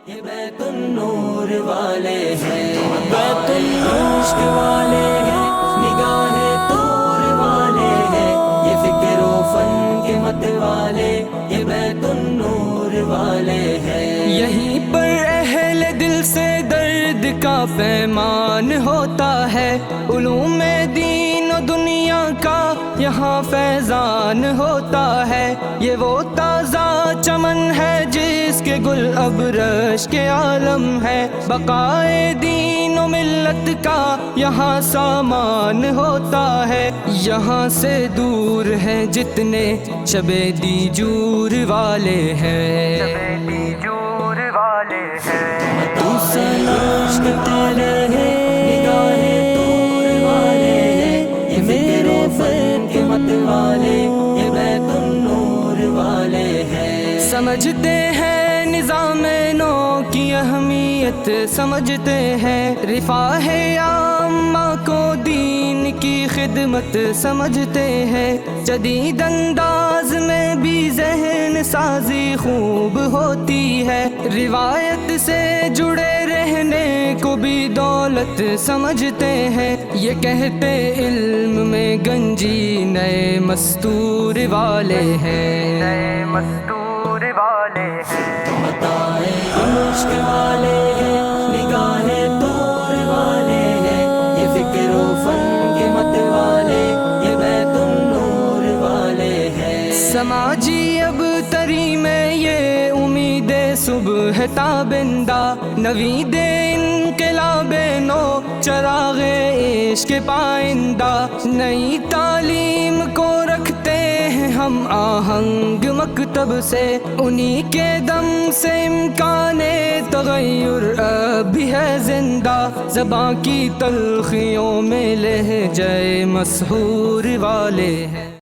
یہ بیت النور والے ہیں، بیت العشق والے ہیں، نگاہ طور والے ہیں، یہ فکر و فن کے مت والے، یہ بیت النور والے ہیں۔ یہیں پر اہل دل سے درد کا پیمان ہوتا ہے، علوم دین و دنیا کا یہاں فیضان ہوتا ہے۔ یہ وہ تازہ چمن ہے جس کے گل اب رش کے عالم ہے، بقائے دین و ملت کا یہاں سامان ہوتا ہے۔ یہاں سے دور ہیں جتنے شب دیجور والے ہیں، عشق والے ہیں، نگاہ طور والے ہیں، یہ فکر و فن کے مت والے، یہ بیت النور والے ہیں۔ سمجھتے ہیں نظام نو کی اہمیت، سمجھتے ہیں رفاہ عامہ کو دین کی خدمت، سمجھتے ہیں جدید انداز میں بھی ذہن سازی خوب ہوتی ہے، روایت سے جڑے رہنے کو بھی دولت سمجھتے ہیں۔ یہ کہتے علم میں گنجی نئے مستور والے ہیں، نئے مستور والے ہیں۔ بتائے عشق والے ہیں، نگاہ طور والے ہیں، یہ فکر و فن کے مت والے، یہ بیت النور والے ہیں۔ سماجی اب تری میں یہ امید صبح تابندہ، نوید انقلاب نو چراغ عشق پائندہ، نئی تعلیم کو رکھتے ہیں ہم آہنگ مکتب سے، انہی کے دم سے امکان تغیر اب بھی ہے زندہ، زباں کی تلخیوں میں لہجہ مسحور والے ہیں۔